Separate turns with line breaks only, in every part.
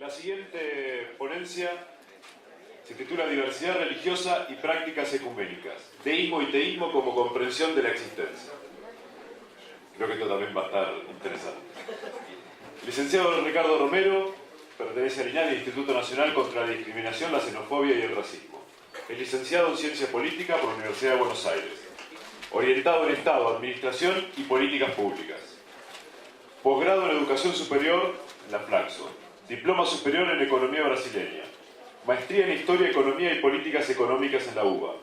La siguiente ponencia se titula Diversidad religiosa y prácticas ecuménicas, deísmo y teísmo como comprensión de la existencia. Creo que esto también va a estar interesante. El licenciado Ricardo Romero pertenece al INADI, Instituto Nacional contra la Discriminación, la Xenofobia y el Racismo. Es licenciado en Ciencia Política por la Universidad de Buenos Aires. Orientado en Estado, Administración y Políticas Públicas. Posgrado en Educación Superior en la Flaxo. Diploma superior en Economía Brasileña. Maestría en Historia, Economía y Políticas Económicas en la UBA.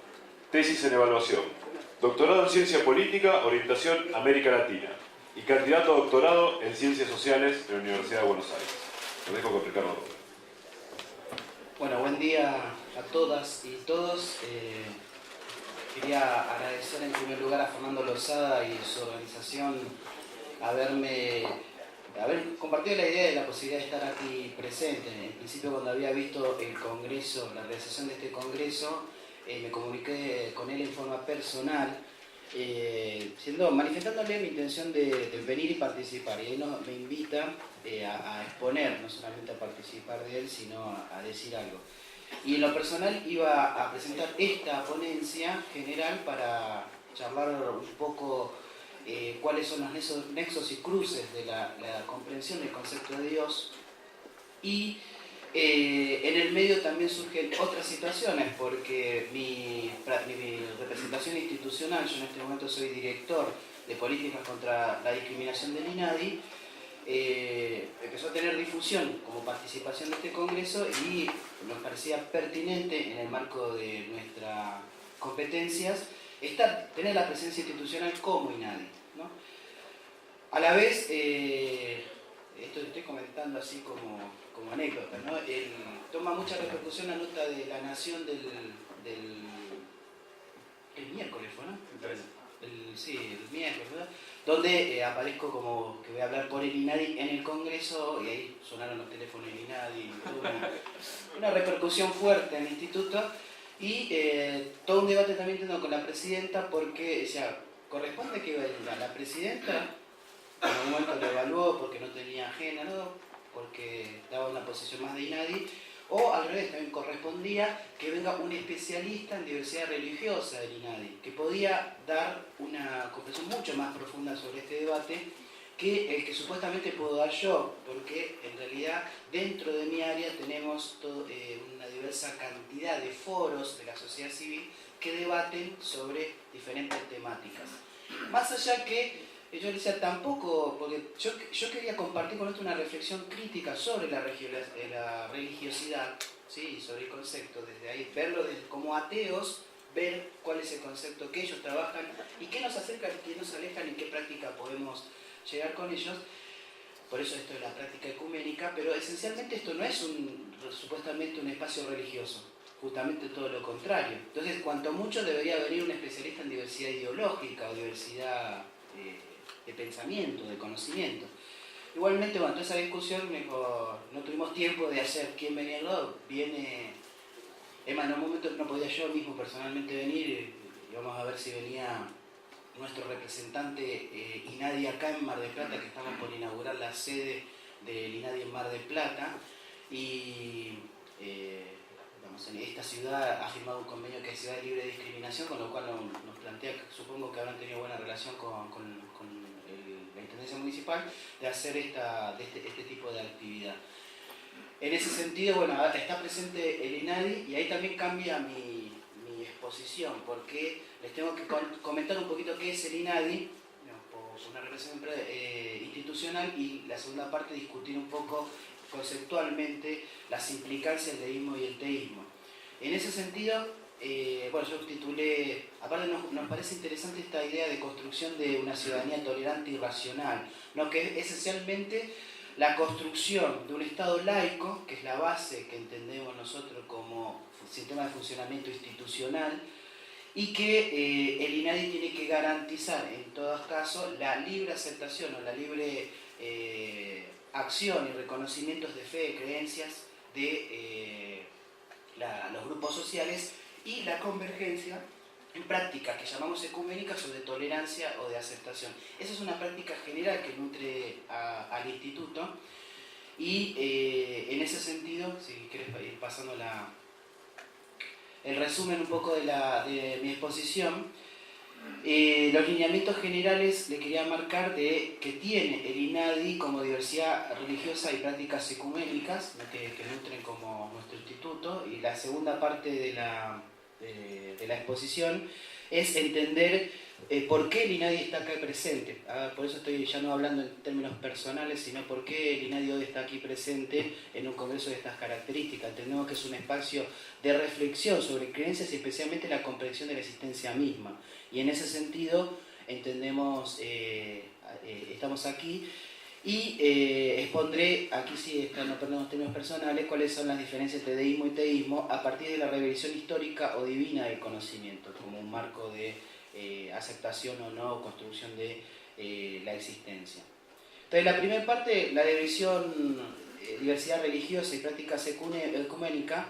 Tesis en Evaluación. Doctorado en Ciencia Política, Orientación América Latina. Y candidato a doctorado en Ciencias Sociales en la Universidad de Buenos Aires. Lo dejo con Ricardo Romero.
Bueno, buen día a todas y todos. Quería agradecer en primer lugar a Fernando Lozada y su organización haber compartido la idea de la posibilidad de estar aquí presente. En principio, cuando había visto el congreso, la realización de este congreso, me comuniqué con él en forma personal, manifestándole mi intención de venir y participar. Y él me invita a exponer, no solamente a participar de él, sino a decir algo. Y en lo personal iba a presentar esta ponencia general para charlar un poco cuáles son los nexos y cruces de la comprensión del concepto de Dios. Y en el medio también surgen otras situaciones, porque mi representación institucional, yo en este momento soy director de políticas contra la discriminación del INADI, empezó a tener difusión como participación de este congreso y nos parecía pertinente en el marco de nuestras competencias tener la presencia institucional como INADI, ¿no? A la vez, esto estoy comentando así como anécdota, ¿no? Toma mucha repercusión la nota de La Nación el miércoles, ¿fue, no? El miércoles, ¿verdad? Donde aparezco como que voy a hablar por el INADI en el Congreso, y ahí sonaron los teléfonos del INADI, una repercusión fuerte en el instituto, y todo un debate también tengo con la presidenta, porque decía, ¿corresponde que la presidenta en un momento lo evaluó porque no tenía agenda, ¿no? Porque daba una posición más de INADI, o al revés, también correspondía que venga un especialista en diversidad religiosa del INADI, que podía dar una comprensión mucho más profunda sobre este debate que el que supuestamente puedo dar yo, porque en realidad dentro de mi área tenemos una diversa cantidad de foros de la sociedad civil que debaten sobre diferentes temáticas. Más allá que yo decía tampoco, porque yo quería compartir con esto una reflexión crítica sobre la religiosidad, ¿sí? Sobre el concepto, desde ahí, verlo como ateos, ver cuál es el concepto que ellos trabajan y qué nos acercan y qué nos alejan y qué práctica podemos llegar con ellos. Por eso esto es la práctica ecuménica, pero esencialmente esto no es supuestamente un espacio religioso, justamente todo lo contrario. Entonces, cuanto mucho debería venir un especialista en diversidad ideológica o diversidad de pensamiento, de conocimiento. Igualmente, bueno, toda esa discusión no tuvimos tiempo de hacer quién venía al lado. Viene Emma, en un momento no podía yo mismo personalmente venir, y vamos a ver si venía nuestro representante INADI acá en Mar del Plata, que estamos por inaugurar la sede del INADI en Mar del Plata, y en esta ciudad ha firmado un convenio que es Ciudad Libre de Discriminación, con lo cual nos plantea, supongo que habrán tenido buena relación con la Intendencia Municipal, de hacer este tipo de actividad. En ese sentido, bueno, está presente el INADI, y ahí también cambia mi exposición, porque les tengo que comentar un poquito qué es el INADI, por una representación institucional, y la segunda parte discutir un poco conceptualmente las implicancias del deísmo y el teísmo. En ese sentido, yo titulé, aparte nos parece interesante esta idea de construcción de una ciudadanía tolerante y racional, ¿no? Que es esencialmente la construcción de un Estado laico, que es la base que entendemos nosotros como sistema de funcionamiento institucional, y que el INADI tiene que garantizar en todos casos la libre aceptación o la libre acción y reconocimientos de fe, de creencias de los grupos sociales, y la convergencia en prácticas que llamamos ecuménicas o de tolerancia o de aceptación. Esa es una práctica general que nutre al instituto, Y en ese sentido, si querés ir pasando el resumen un poco de mi exposición, los lineamientos generales le quería marcar de que tiene el INADI como diversidad religiosa y prácticas ecuménicas que nutren como nuestro instituto, y la segunda parte de la exposición es entender por qué el INADI está acá presente. Por eso estoy ya no hablando en términos personales, sino por qué el INADI hoy está aquí presente en un congreso de estas características. Entendemos que es un espacio de reflexión sobre creencias y especialmente la comprensión de la existencia misma. Y en ese sentido entendemos, estamos aquí y expondré, aquí sí no perdemos términos personales, cuáles son las diferencias entre deísmo y teísmo a partir de la revelación histórica o divina del conocimiento, como un marco de aceptación o no, o construcción de la existencia. Entonces, la primera parte, la división, diversidad religiosa y prácticas ecuménicas,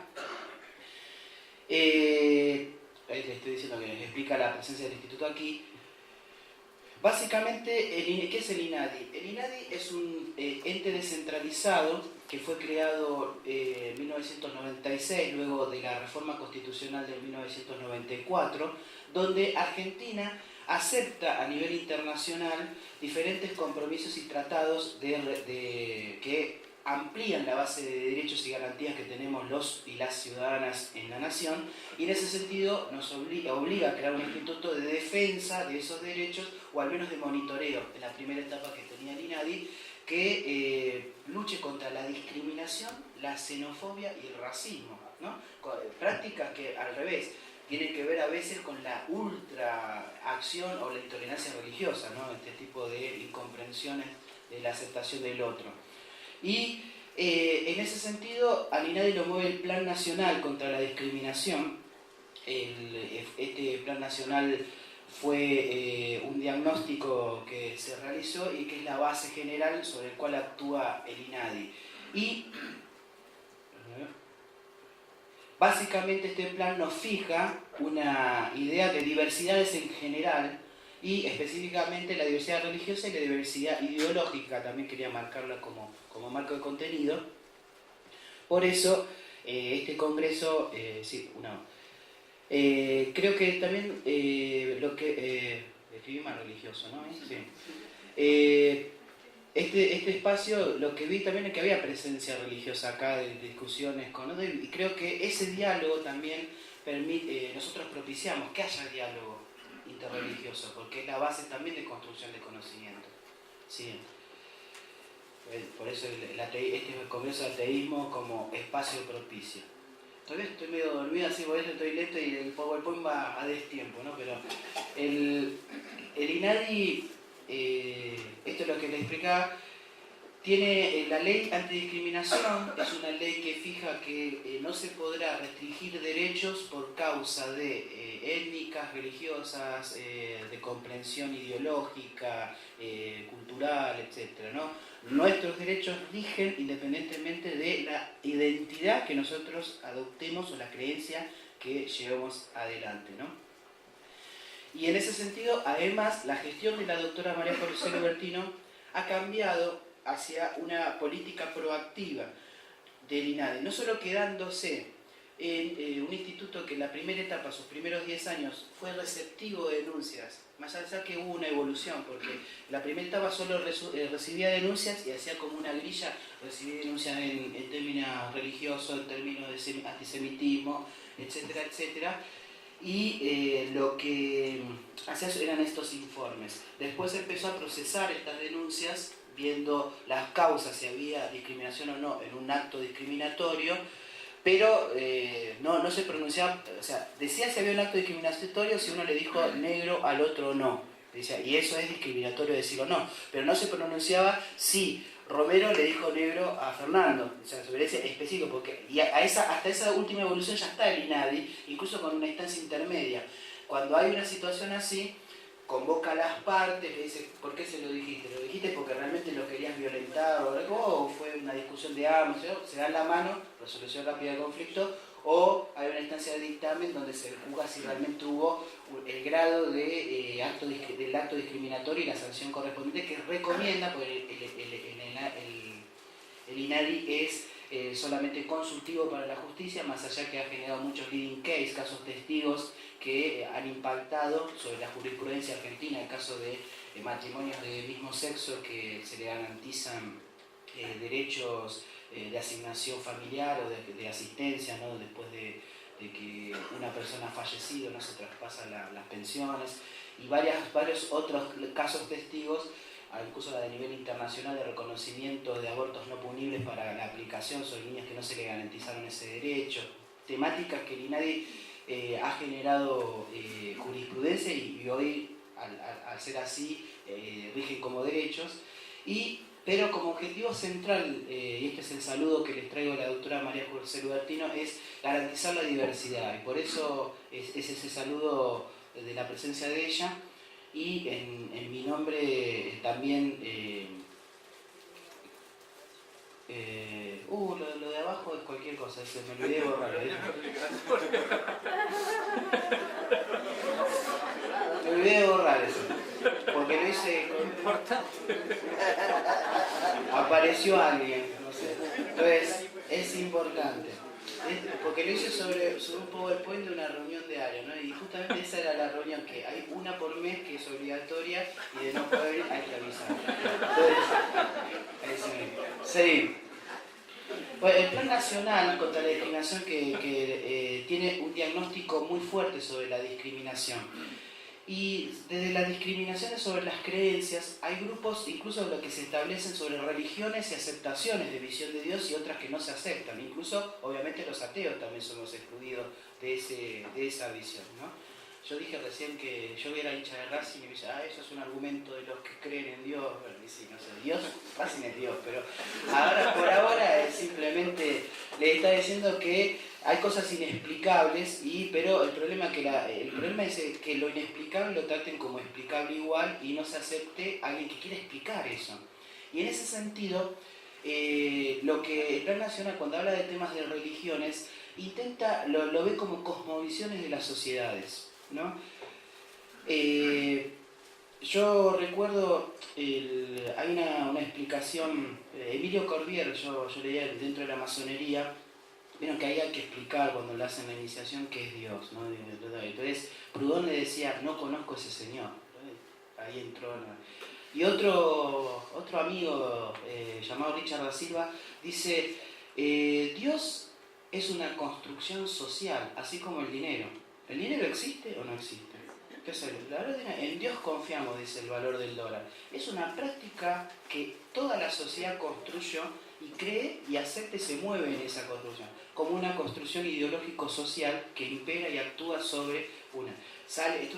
le estoy diciendo que explica la presencia del instituto aquí. Básicamente, ¿qué es el INADI? El INADI es un ente descentralizado que fue creado en 1996, luego de la reforma constitucional de 1994, donde Argentina acepta a nivel internacional diferentes compromisos y tratados que amplían la base de derechos y garantías que tenemos los y las ciudadanas en la nación, y en ese sentido nos obliga a crear un instituto de defensa de esos derechos, o al menos de monitoreo, en la primera etapa que tenía el INADI, que luche contra la discriminación, la xenofobia y el racismo, ¿no? Prácticas que al revés tienen que ver a veces con la ultraacción o la intolerancia religiosa, ¿no? Este tipo de incomprensiones de la aceptación del otro. Y en ese sentido, al INADI lo mueve el Plan Nacional contra la Discriminación. Este Plan Nacional fue un diagnóstico que se realizó y que es la base general sobre el cual actúa el INADI. Y básicamente este plan nos fija una idea de diversidades en general, y específicamente la diversidad religiosa y la diversidad ideológica, también quería marcarla como marco de contenido. Por eso, este congreso, creo que también escribí más religioso, ¿no? Sí. Este espacio, lo que vi también es que había presencia religiosa acá, de discusiones con otros, y creo que ese diálogo también permite, nosotros propiciamos que haya diálogo interreligioso, porque es la base también de construcción de conocimiento. ¿Sí? Por eso este congreso de ateísmo como espacio propicio. Todavía estoy medio dormido, así por eso estoy lento y el PowerPoint va a destiempo, ¿no? Pero el INADI, esto es lo que les explicaba, tiene la ley antidiscriminación, es una ley que fija que no se podrá restringir derechos por causa de étnicas, religiosas, de comprensión ideológica, cultural, etc., ¿no? Nuestros derechos rigen independientemente de la identidad que nosotros adoptemos o la creencia que llevemos adelante, ¿no? Y en ese sentido, además, la gestión de la doctora María José Lubertino ha cambiado hacia una política proactiva del INADI, no solo quedándose en un instituto que en la primera etapa, sus primeros 10 años, fue receptivo de denuncias, más allá que hubo una evolución, porque la primera etapa solo recibía denuncias y hacía como una grilla, recibía denuncias en términos religiosos, en términos de antisemitismo, etcétera, etcétera, y lo que hacía eran estos informes. Después empezó a procesar estas denuncias, viendo las causas, si había discriminación o no en un acto discriminatorio, pero no se pronunciaba, o sea, decía si había un acto discriminatorio si uno le dijo negro al otro no. Decía, y eso es discriminatorio decirlo no, pero no se pronunciaba si Romero le dijo negro a Fernando, o sea, sobre ese específico, porque y hasta esa última evolución ya está el INADI, incluso con una instancia intermedia. Cuando hay una situación así, convoca a las partes, le dice, ¿por qué se lo dijiste? ¿Lo dijiste porque realmente lo querías violentar o algo? ¿O fue una discusión de ambos? Se dan la mano, resolución rápida del conflicto, o hay una instancia de dictamen donde se juzga si realmente hubo el grado del acto discriminatorio y la sanción correspondiente que recomienda, porque el el INADI es solamente consultivo para la justicia, más allá que ha generado muchos leading case, casos testigos que han impactado sobre la jurisprudencia argentina, el caso de matrimonios de mismo sexo que se le garantizan derechos de asignación familiar o de asistencia, ¿no? Después de que una persona ha fallecido, no se traspasan las pensiones, y varios otros casos testigos, incluso a nivel internacional, de reconocimiento de abortos no punibles para la aplicación sobre niñas que no se le garantizaron ese derecho, temáticas que el INADI ha generado jurisprudencia y hoy, al ser así, rigen como derechos, pero como objetivo central, y este es el saludo que les traigo a la doctora María José Lubertino, es garantizar la diversidad, y por eso es ese saludo de la presencia de ella, y en mi nombre también, lo de abajo es cualquier cosa, me olvidé de borrarlo. Me olvidé de borrar eso, porque lo hice con... Apareció alguien, no sé. Entonces, es importante. Porque lo hice sobre un PowerPoint de una reunión diaria, ¿no? Y justamente esa era la reunión, que hay una por mes que es obligatoria y de no poder ir hay que avisar. Entonces, seguimos. Bueno, el Plan Nacional contra la Discriminación que tiene un diagnóstico muy fuerte sobre la discriminación. Y desde las discriminaciones sobre las creencias, hay grupos incluso los que se establecen sobre religiones y aceptaciones de visión de Dios y otras que no se aceptan. Incluso, obviamente, los ateos también somos excluidos de esa visión, ¿no? Yo dije recién que yo era hincha de Racing y me dice, eso es un argumento de los que creen en Dios. Bueno, y sí, no sé, Dios, Racing es Dios, pero por ahora es simplemente le está diciendo que hay cosas inexplicables, pero el problema es que lo inexplicable lo traten como explicable igual y no se acepte a alguien que quiera explicar eso. Y en ese sentido, lo que el Plan Nacional, cuando habla de temas de religiones, lo ve como cosmovisiones de las sociedades, ¿no? Yo recuerdo, hay una explicación, Emilio Corbier, yo leía dentro de la masonería, vieron que ahí hay que explicar cuando le hacen la iniciación qué es Dios, ¿no? Entonces Proudhon le decía, no conozco a ese señor. Ahí entró. Y otro amigo llamado Richard da Silva dice, Dios es una construcción social, así como el dinero. ¿El dinero existe o no existe? ¿Qué es en Dios confiamos, dice el valor del dólar. Es una práctica que toda la sociedad construyó y cree y acepta y se mueve en esa construcción, como una construcción ideológico-social que impera y actúa sobre una. Esto es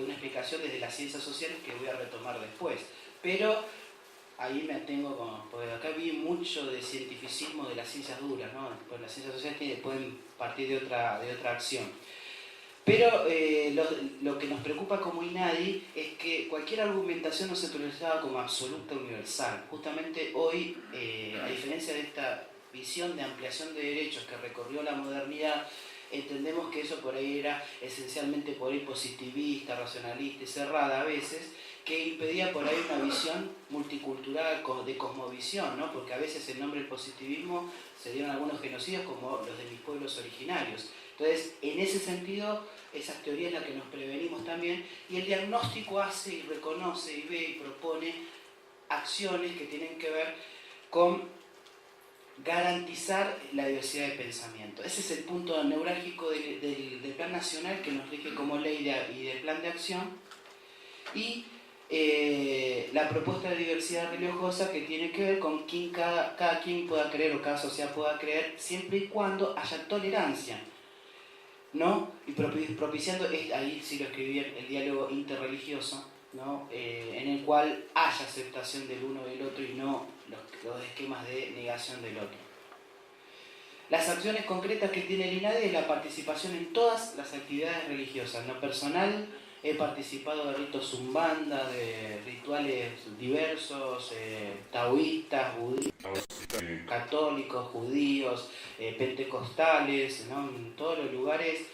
una explicación desde las ciencias sociales que voy a retomar después, pero ahí me atengo porque acá vi mucho de cientificismo de las ciencias duras, ¿no? Pues las ciencias sociales pueden partir de otra acción. Pero lo que nos preocupa como INADI es que cualquier argumentación no se procesaba como absoluta universal. Justamente hoy, a diferencia de esta visión de ampliación de derechos que recorrió la modernidad, entendemos que eso por ahí era esencialmente por ahí positivista, racionalista y cerrada a veces, que impedía por ahí una visión multicultural de cosmovisión, ¿no? Porque a veces en nombre del positivismo se dieron algunos genocidios como los de mis pueblos originarios. Entonces, en ese sentido, esas teorías las que nos prevenimos también, y el diagnóstico hace y reconoce y ve y propone acciones que tienen que ver con garantizar la diversidad de pensamiento. Ese es el punto neurálgico del Plan Nacional que nos rige como ley y de plan de acción, y la propuesta de diversidad religiosa que tiene que ver con cada quien pueda creer o cada sociedad pueda creer, siempre y cuando haya tolerancia, ¿no? Y propiciando, ahí sí lo escribí, el diálogo interreligioso, ¿no? En el cual haya aceptación del uno y del otro y no los esquemas de negación del otro. Las acciones concretas que tiene el INADI es la participación en todas las actividades religiosas. En lo personal, he participado de ritos umbanda, de rituales diversos, taoístas, budistas, católicos, judíos, pentecostales, ¿no? En todos los lugares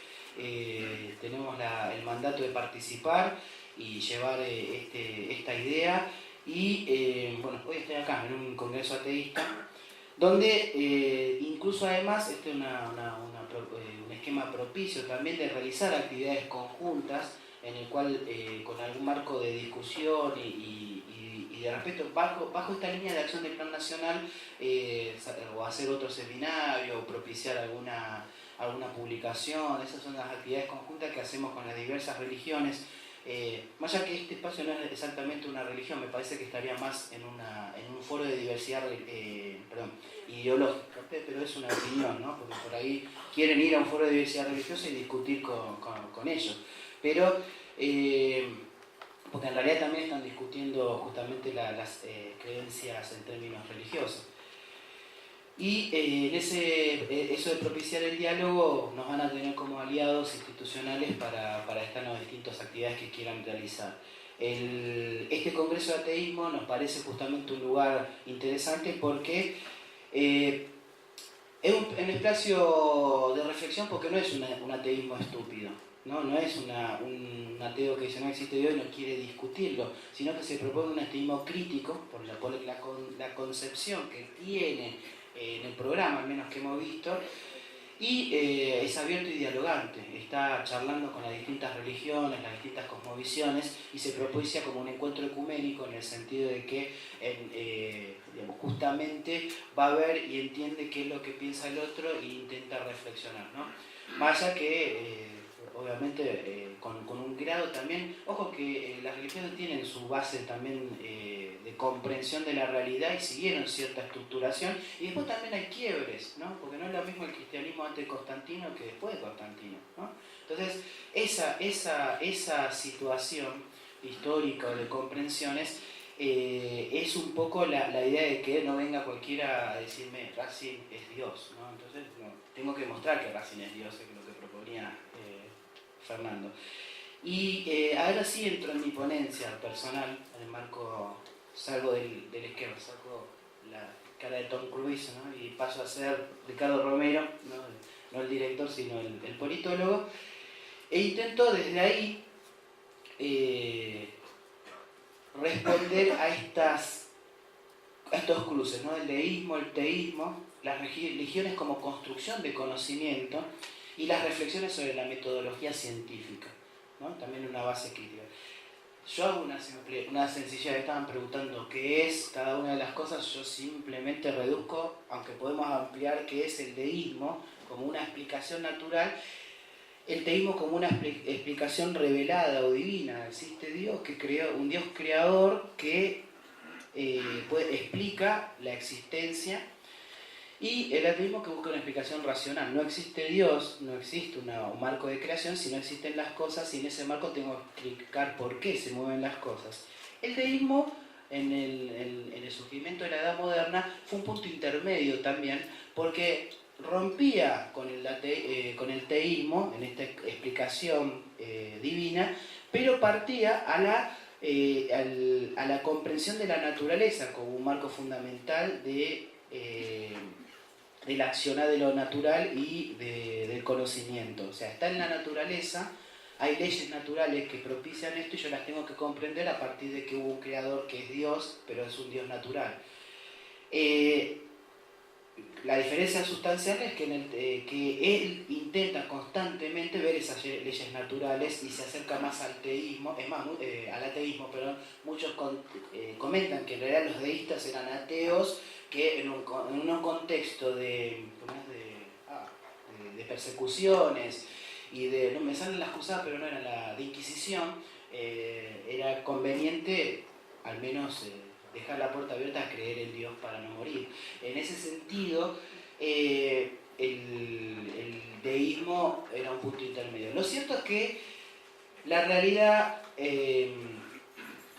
tenemos el mandato de participar y llevar esta idea. Y bueno, hoy estoy acá en un congreso ateísta donde incluso además este es un esquema propicio también de realizar actividades conjuntas en el cual con algún marco de discusión y de respeto bajo esta línea de acción del Plan Nacional, o hacer otro seminario o propiciar alguna publicación. Esas son las actividades conjuntas que hacemos con las diversas religiones. Más allá que este espacio no es exactamente una religión, me parece que estaría más en un foro de diversidad ideológica, pero es una opinión, ¿no? Porque por ahí quieren ir a un foro de diversidad religiosa y discutir con ellos. Pero, porque en realidad también están discutiendo justamente las creencias en términos religiosos. Y eso de propiciar el diálogo nos van a tener como aliados institucionales para estar en las distintas actividades que quieran realizar. Este Congreso de Ateísmo nos parece justamente un lugar interesante porque es un espacio de reflexión, porque no es un ateísmo estúpido, no es un ateo que dice no existe Dios y no quiere discutirlo, sino que se propone un ateísmo crítico por la concepción que tiene en el programa, al menos que hemos visto, y es abierto y dialogante, está charlando con las distintas religiones, las distintas cosmovisiones, y se propicia como un encuentro ecuménico en el sentido de que justamente va a ver y entiende qué es lo que piensa el otro e intenta reflexionar, ¿no? Más allá que obviamente con un grado también, ojo que las religiones tienen su base también de comprensión de la realidad y siguieron cierta estructuración, y después también hay quiebres, ¿no? Porque no es lo mismo el cristianismo antes de Constantino que después de Constantino, ¿no? Entonces esa situación histórica o de comprensiones es un poco la idea de que no venga cualquiera a decirme Racing es Dios, ¿no? Entonces tengo que mostrar que Racing es Dios, es lo que proponía Fernando. Y ahora sí entro en mi ponencia personal, en el marco, salgo del esquema, saco la cara de Tom Cruise, ¿no? Y paso a ser Ricardo Romero, no el director, sino el politólogo, e intento desde ahí responder a estos cruces, ¿no? El deísmo, el teísmo, las religiones como construcción de conocimiento y las reflexiones sobre la metodología científica, ¿no? También una base crítica. Yo hago una sencilla, estaban preguntando qué es cada una de las cosas, yo simplemente reduzco, aunque podemos ampliar qué es el deísmo como una explicación natural, el teísmo como una explicación revelada o divina. Existe Dios que creó, un Dios creador que explica la existencia, y el ateísmo que busca una explicación racional. No existe Dios, no existe un marco de creación, si no existen las cosas, y en ese marco tengo que explicar por qué se mueven las cosas. El deísmo, en el surgimiento de la Edad Moderna, fue un punto intermedio también, porque rompía con el teísmo, en esta explicación divina, pero partía a la comprensión de la naturaleza como un marco fundamental del accionar de lo natural y del conocimiento. O sea, está en la naturaleza, hay leyes naturales que propician esto y yo las tengo que comprender a partir de que hubo un creador que es Dios, pero es un Dios natural. La diferencia sustancial es que él intenta constantemente ver esas leyes naturales y se acerca más al teísmo, al ateísmo, pero muchos comentan que en realidad los deístas eran ateos que en un contexto de persecuciones y no me salen las cruzadas, pero no era la de Inquisición, era conveniente al menos dejar la puerta abierta a creer en Dios para no morir. En ese sentido, el deísmo era un punto intermedio. Lo cierto es que la realidad, en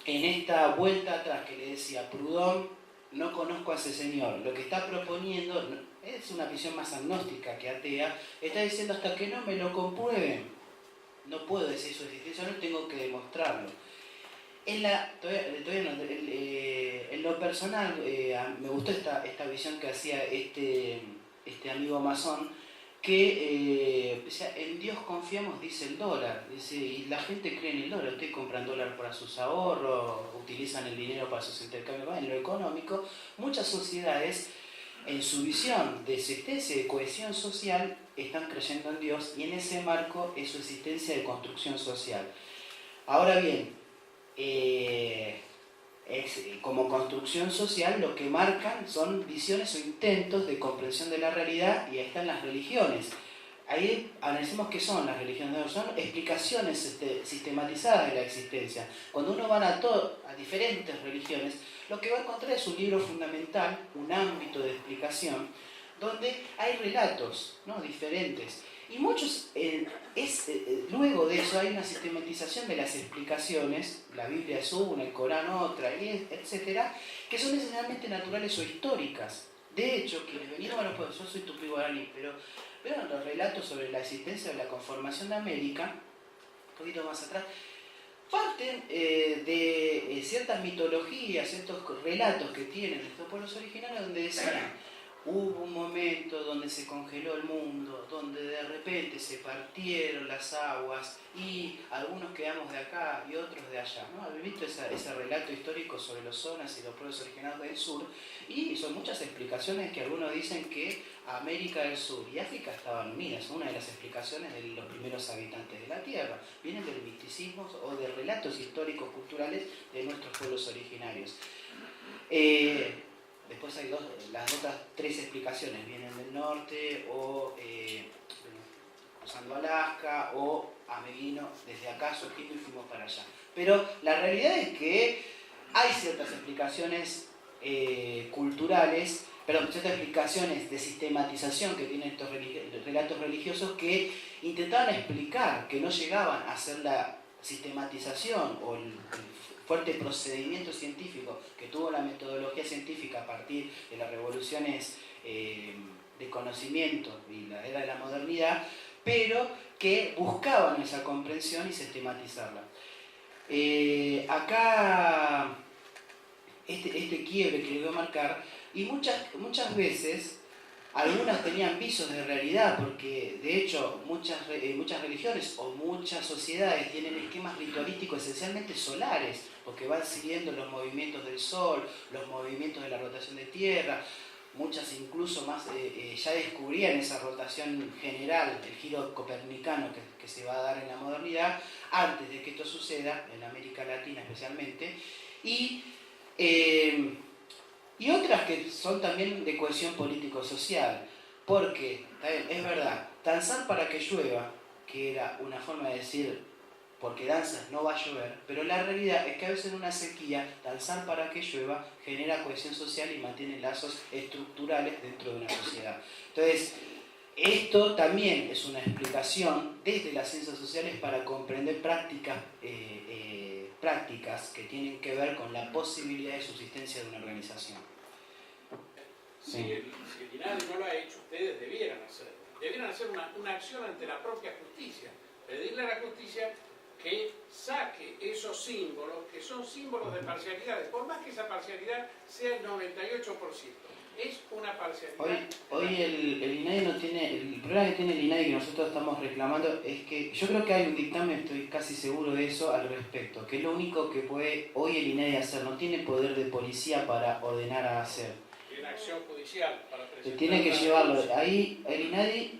esta vuelta atrás que le decía Proudhon, no conozco a ese señor, lo que está proponiendo es una visión más agnóstica que atea, está diciendo hasta que no me lo comprueben, no puedo decir su existencia, no tengo que demostrarlo. En lo personal, me gustó esta visión que hacía este amigo masón, que en Dios confiamos, dice el dólar, dice, y la gente cree en el dólar, ustedes compran dólar para sus ahorros, utilizan el dinero para sus intercambios, en lo económico, muchas sociedades en su visión de existencia y de cohesión social, están creyendo en Dios y en ese marco es su existencia de construcción social. Ahora bien, como construcción social lo que marcan son visiones o intentos de comprensión de la realidad y ahí están las religiones. Ahí analicemos qué son las religiones, son explicaciones sistematizadas de la existencia. Cuando uno va a diferentes religiones, lo que va a encontrar es un libro fundamental, un ámbito de explicación, donde hay relatos, ¿no?, diferentes. Y muchos, luego de eso hay una sistematización de las explicaciones, la Biblia es una, el Corán otra, etcétera, que son necesariamente naturales o históricas. De hecho, quienes venimos a los pueblos, yo soy tupí-guaraní, pero los relatos sobre la existencia de la conformación de América, un poquito más atrás, parten de ciertas mitologías, ciertos relatos que tienen estos pueblos originarios donde decían: hubo un momento donde se congeló el mundo, donde de repente se partieron las aguas y algunos quedamos de acá y otros de allá, ¿no? ¿Habéis visto ese relato histórico sobre los zonas y los pueblos originarios del sur? Y son muchas explicaciones que algunos dicen que América del Sur y África estaban unidas. Una de las explicaciones de los primeros habitantes de la Tierra vienen del misticismo o de relatos históricos culturales de nuestros pueblos originarios. Después hay las otras tres explicaciones, vienen del norte o usando Alaska o Ameguino, desde acá surgimos y fuimos para allá. Pero la realidad es que hay ciertas explicaciones culturales, ciertas explicaciones de sistematización que tienen estos relatos religiosos que intentaban explicar, que no llegaban a hacer la sistematización o el fuerte procedimiento científico que tuvo la metodología científica a partir de las revoluciones de conocimiento y la era de la modernidad, pero que buscaban esa comprensión y sistematizarla. Acá este quiebre que le voy a marcar, y muchas veces algunas tenían visos de realidad, porque de hecho muchas religiones o muchas sociedades tienen esquemas ritualísticos esencialmente solares, porque van siguiendo los movimientos del sol, los movimientos de la rotación de tierra. Muchas incluso más ya descubrían esa rotación general, el giro copernicano que se va a dar en la modernidad, antes de que esto suceda, en América Latina especialmente, y otras que son también de cohesión político-social, porque, es verdad, danzar para que llueva, que era una forma de decir, porque danzas no va a llover, pero la realidad es que a veces en una sequía, danzar para que llueva genera cohesión social y mantiene lazos estructurales dentro de una sociedad. Entonces, esto también es una explicación desde las ciencias sociales para comprender prácticas que tienen que ver con la posibilidad de subsistencia de una organización.
Sí. Si el INADI no lo ha hecho, ustedes debieran hacerlo. Debieran hacer una acción ante la propia justicia. Pedirle a la justicia que saque esos símbolos, que son símbolos de parcialidades, por más que esa parcialidad sea el 98%. Es una parcialidad.
Hoy el INADI no tiene, el problema que tiene el INADI que nosotros estamos reclamando es que yo creo que hay un dictamen, estoy casi seguro de eso al respecto, que es lo único que puede hoy el INADI hacer, no tiene poder de policía para ordenar a hacer.
Tiene acción judicial para presentar.
Tiene que llevarlo. Ahí el INADI,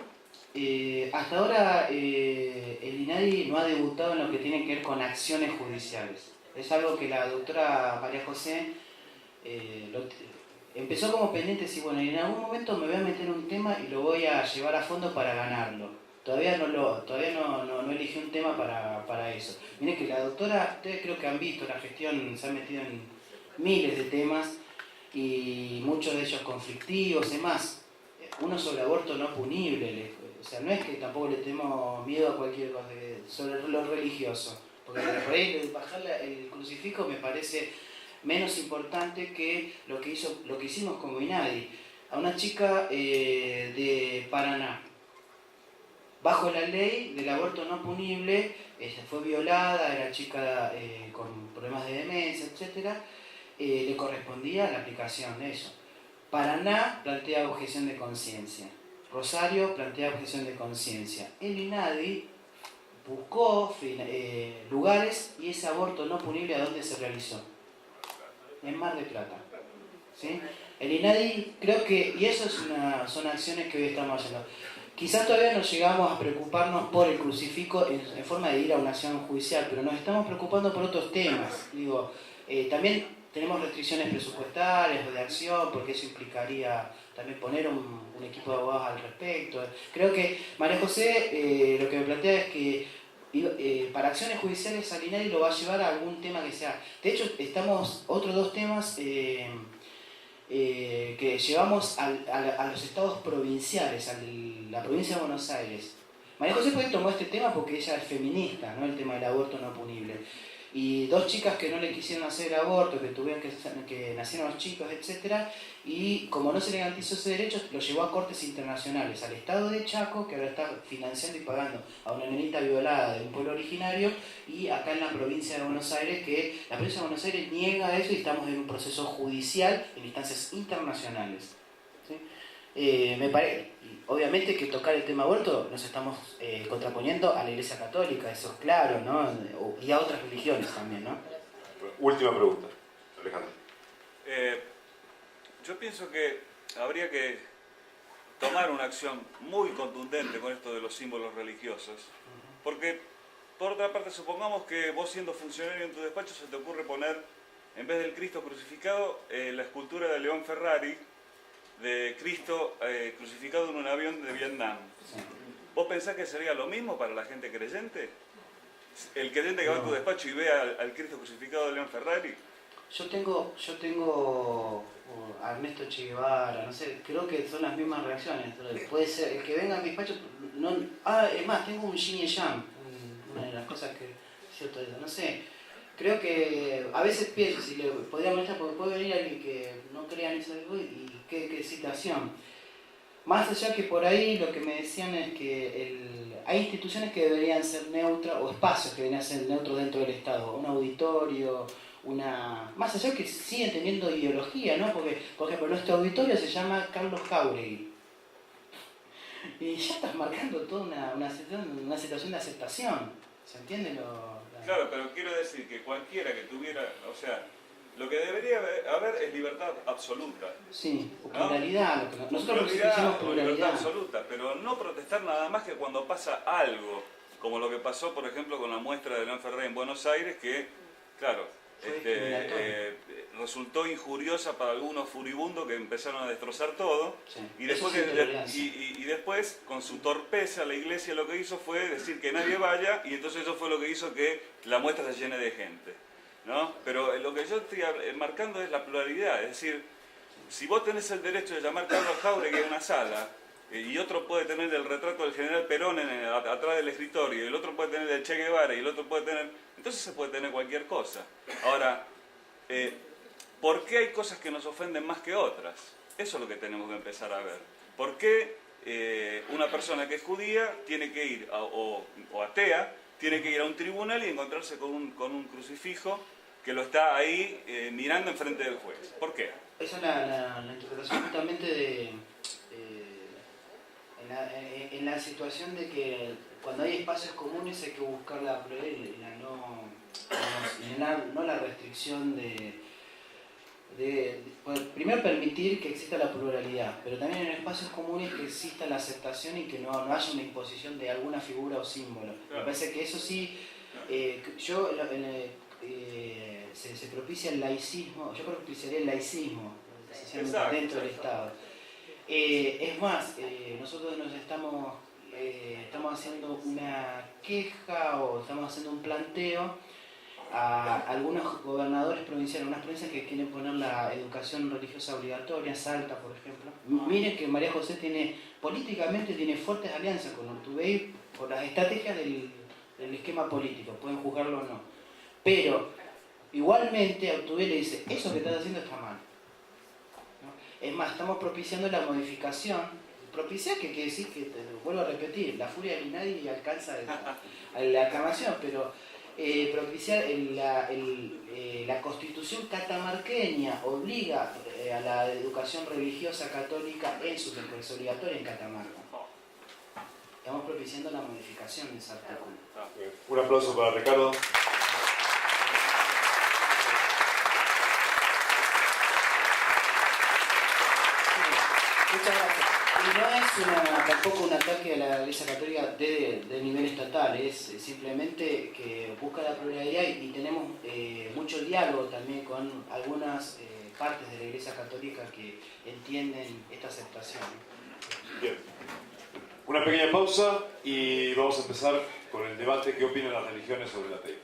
hasta ahora el INADI no ha debutado en lo que tiene que ver con acciones judiciales. Es algo que la doctora María José empezó como pendiente, decir, bueno, en algún momento me voy a meter en un tema y lo voy a llevar a fondo para ganarlo. Todavía no elegí un tema para eso. Miren que la doctora, ustedes creo que han visto la gestión, se ha metido en miles de temas y muchos de ellos conflictivos, demás. Uno sobre aborto no punible, o sea, no es que tampoco le tenemos miedo a cualquier cosa, sobre lo religioso, porque por ahí bajar el crucifijo me parece menos importante que lo que hicimos como INADI. A una chica de Paraná, bajo la ley del aborto no punible, ella fue violada, era chica con problemas de demencia, etc. Le correspondía la aplicación de eso. Paraná plantea objeción de conciencia. Rosario plantea objeción de conciencia. El INADI buscó lugares y ese aborto no punible, ¿a dónde se realizó? En Mar del Plata. ¿Sí? El INADI creo que, y eso son acciones que hoy estamos haciendo. Quizás todavía no llegamos a preocuparnos por el crucifijo en forma de ir a una acción judicial, pero nos estamos preocupando por otros temas. Digo, también tenemos restricciones presupuestarias o de acción, porque eso implicaría también poner un equipo de abogados al respecto. Creo que María José lo que me plantea es que para acciones judiciales al INADI lo va a llevar a algún tema que sea. De hecho, estamos otros dos temas que llevamos a los estados provinciales, a la provincia de Buenos Aires. María José tomó este tema porque ella es feminista, ¿no? El tema del aborto no punible. Y dos chicas que no le quisieron hacer el aborto, que nacieron los chicos, etc. Y como no se le garantizó ese derecho, lo llevó a cortes internacionales, al estado de Chaco, que ahora está financiando y pagando a una nenita violada de un pueblo originario, y acá en la provincia de Buenos Aires, que la provincia de Buenos Aires niega eso y estamos en un proceso judicial en instancias internacionales. ¿Sí? Me parece, obviamente que tocar el tema aborto nos estamos contraponiendo a la Iglesia Católica, eso es claro, ¿no? Y a otras religiones también, ¿no?
Última pregunta, Alejandro.
Yo pienso que habría que tomar una acción muy contundente con esto de los símbolos religiosos, porque por otra parte supongamos que vos siendo funcionario en tu despacho se te ocurre poner, en vez del Cristo crucificado, la escultura de León Ferrari, de Cristo crucificado en un avión de Vietnam. ¿Vos pensás que sería lo mismo para la gente creyente? ¿El creyente que va a tu despacho y ve al Cristo crucificado de León Ferrari?
Yo tengo a Ernesto Che Guevara, no sé, creo que son las mismas reacciones. Puede ser, el que venga a mi despacho, es más, tengo un yin y yang, una de las cosas que es cierto eso, no sé. Creo que a veces pienso, si le podría molestar, porque puede venir alguien que no crea en eso y qué situación. Más allá que por ahí lo que me decían es que hay instituciones que deberían ser neutras, o espacios que deberían ser neutros dentro del Estado, un auditorio, más allá que siguen teniendo ideología, ¿no? Porque, por ejemplo, nuestro auditorio se llama Carlos Jauregui. Y ya estás marcando toda una situación de aceptación. ¿Se entiende
Claro, pero quiero decir que cualquiera que tuviera, o sea, lo que debería haber es libertad absoluta.
Sí, o pluralidad. ¿No? Nosotros decimos pluralidad.
Libertad absoluta, pero no protestar nada más que cuando pasa algo, como lo que pasó, por ejemplo, con la muestra de León Ferrari en Buenos Aires, que, claro, resultó injuriosa para algunos furibundos que empezaron a destrozar todo, sí. y después, con su torpeza, la iglesia lo que hizo fue decir que nadie vaya, y entonces eso fue lo que hizo que la muestra se llene de gente, ¿no? Pero lo que yo estoy marcando es la pluralidad, es decir, si vos tenés el derecho de llamar Carlos Jauregui a una sala, y otro puede tener el retrato del general Perón atrás del escritorio, y el otro puede tener el Che Guevara, y el otro puede tener... Entonces se puede tener cualquier cosa. Ahora, ¿por qué hay cosas que nos ofenden más que otras? Eso es lo que tenemos que empezar a ver. ¿Por qué una persona que es judía tiene que ir, o atea, tiene que ir a un tribunal y encontrarse con un crucifijo que lo está ahí mirando enfrente del juez? ¿Por qué?
Esa es la interpretación justamente en la situación de que cuando hay espacios comunes hay que buscar la pluralidad y no la restricción primero permitir que exista la pluralidad, pero también en espacios comunes que exista la aceptación y que no haya una imposición de alguna figura o símbolo. Me parece que eso sí, se propicia el laicismo, yo propiciaría el laicismo dentro del Estado. Es más, nosotros estamos haciendo una queja o estamos haciendo un planteo a algunos gobernadores provinciales, unas provincias que quieren poner la educación religiosa obligatoria, Salta por ejemplo. Miren que María José políticamente tiene fuertes alianzas con Urtubey por las estrategias del esquema político, pueden juzgarlo o no. Pero igualmente a Urtubey le dice, eso que estás haciendo está mal. Es más, estamos propiciando la modificación. Propiciar que quiere decir que, vuelvo a repetir, la furia de nadie alcanza a la aclamación, pero propiciar la constitución catamarqueña obliga a la educación religiosa católica en su que es obligatoria en Catamarca. Estamos propiciando la modificación de ese artículo.
Un aplauso para Ricardo.
Muchas gracias. Y no es tampoco un ataque a la Iglesia Católica de nivel estatal, es simplemente que busca la pluralidad y tenemos mucho diálogo también con algunas partes de la Iglesia Católica que entienden esta aceptación.
Bien. Una pequeña pausa y vamos a empezar con el debate. ¿Qué opinan las religiones sobre el ateísmo?